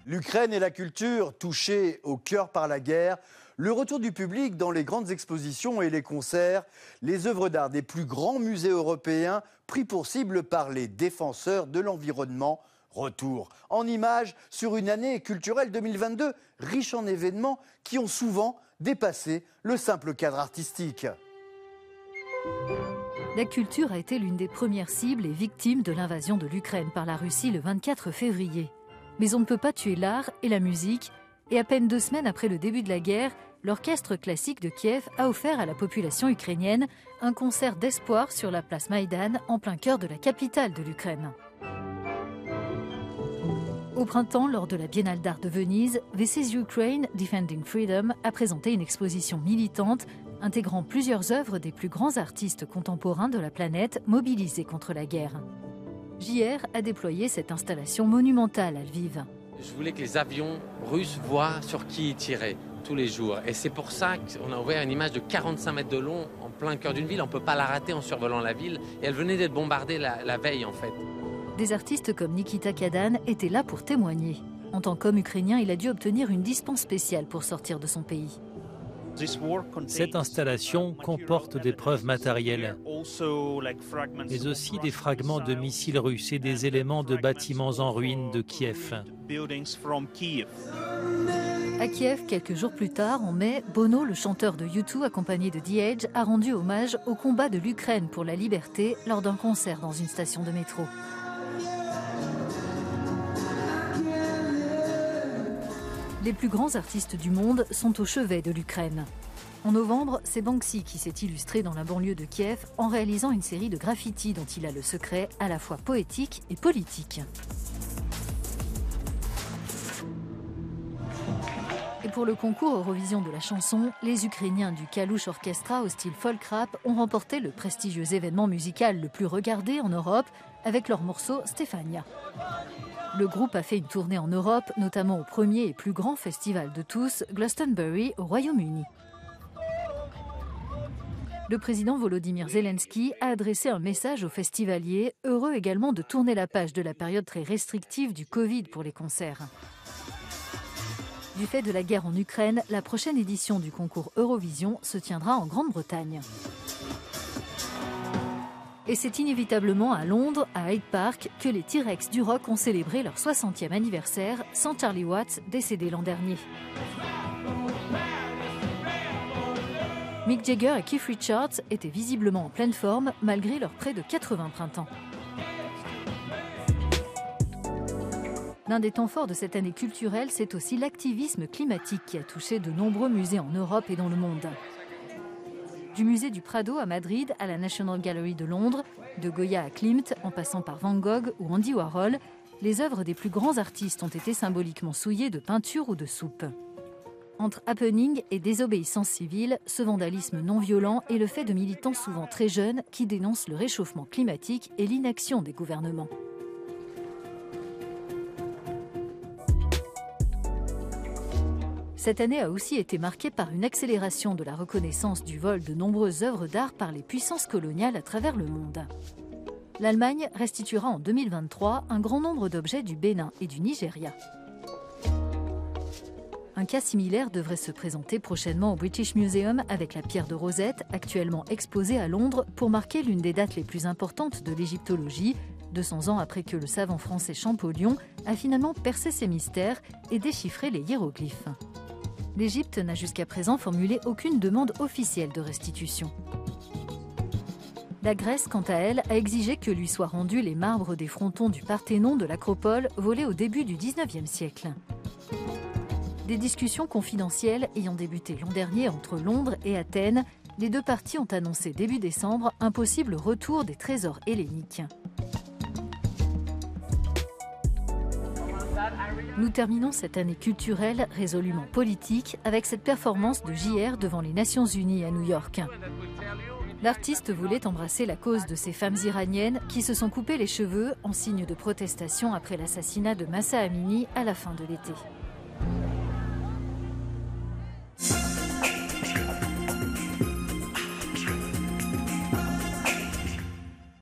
L'Ukraine et la culture touchées au cœur par la guerre, le retour du public dans les grandes expositions et les concerts, les œuvres d'art des plus grands musées européens pris pour cible par les défenseurs de l'environnement. Retour en images sur une année culturelle 2022 riche en événements qui ont souvent dépassé le simple cadre artistique. La culture a été l'une des premières cibles et victimes de l'invasion de l'Ukraine par la Russie le 24 février. Mais on ne peut pas tuer l'art et la musique, et à peine 2 semaines après le début de la guerre, l'Orchestre classique de Kiev a offert à la population ukrainienne un concert d'espoir sur la place Maïdan, en plein cœur de la capitale de l'Ukraine. Au printemps, lors de la Biennale d'art de Venise, This is Ukraine, Defending Freedom a présenté une exposition militante intégrant plusieurs œuvres des plus grands artistes contemporains de la planète mobilisés contre la guerre. JR a déployé cette installation monumentale à Lviv. Je voulais que les avions russes voient sur qui ils tiraient tous les jours. Et c'est pour ça qu'on a ouvert une image de 45 mètres de long en plein cœur d'une ville. On ne peut pas la rater en survolant la ville. Et elle venait d'être bombardée la veille en fait. Des artistes comme Nikita Kadan étaient là pour témoigner. En tant qu'homme ukrainien, il a dû obtenir une dispense spéciale pour sortir de son pays. Cette installation comporte des preuves matérielles, mais aussi des fragments de missiles russes et des éléments de bâtiments en ruine de Kiev. À Kiev, quelques jours plus tard, en mai, Bono, le chanteur de U2 accompagné de The Edge, a rendu hommage au combat de l'Ukraine pour la liberté lors d'un concert dans une station de métro. Les plus grands artistes du monde sont au chevet de l'Ukraine. En novembre, c'est Banksy qui s'est illustré dans la banlieue de Kiev en réalisant une série de graffitis dont il a le secret à la fois poétique et politique. Et pour le concours Eurovision de la chanson, les Ukrainiens du Kalush Orchestra au style folk rap ont remporté le prestigieux événement musical le plus regardé en Europe avec leur morceau Stefania. Le groupe a fait une tournée en Europe, notamment au premier et plus grand festival de tous, Glastonbury, au Royaume-Uni. Le président Volodymyr Zelensky a adressé un message aux festivaliers, heureux également de tourner la page de la période très restrictive du Covid pour les concerts. Du fait de la guerre en Ukraine, la prochaine édition du concours Eurovision se tiendra en Grande-Bretagne. Et c'est inévitablement à Londres, à Hyde Park, que les T-Rex du rock ont célébré leur 60e anniversaire, sans Charlie Watts, décédé l'an dernier. Mick Jagger et Keith Richards étaient visiblement en pleine forme, malgré leurs près de 80 printemps. L'un des temps forts de cette année culturelle, c'est aussi l'activisme climatique qui a touché de nombreux musées en Europe et dans le monde. Du musée du Prado à Madrid à la National Gallery de Londres, de Goya à Klimt, en passant par Van Gogh ou Andy Warhol, les œuvres des plus grands artistes ont été symboliquement souillées de peinture ou de soupe. Entre happening et désobéissance civile, ce vandalisme non violent est le fait de militants souvent très jeunes qui dénoncent le réchauffement climatique et l'inaction des gouvernements. Cette année a aussi été marquée par une accélération de la reconnaissance du vol de nombreuses œuvres d'art par les puissances coloniales à travers le monde. L'Allemagne restituera en 2023 un grand nombre d'objets du Bénin et du Nigeria. Un cas similaire devrait se présenter prochainement au British Museum avec la pierre de Rosette, actuellement exposée à Londres pour marquer l'une des dates les plus importantes de l'égyptologie, 200 ans après que le savant français Champollion a finalement percé ses mystères et déchiffré les hiéroglyphes. L'Égypte n'a jusqu'à présent formulé aucune demande officielle de restitution. La Grèce, quant à elle, a exigé que lui soient rendus les marbres des frontons du Parthénon de l'Acropole volés au début du XIXe siècle. Des discussions confidentielles ayant débuté l'an dernier entre Londres et Athènes, les deux parties ont annoncé début décembre un possible retour des trésors helléniques. Nous terminons cette année culturelle résolument politique avec cette performance de JR devant les Nations Unies à New York. L'artiste voulait embrasser la cause de ces femmes iraniennes qui se sont coupées les cheveux en signe de protestation après l'assassinat de Mahsa Amini à la fin de l'été.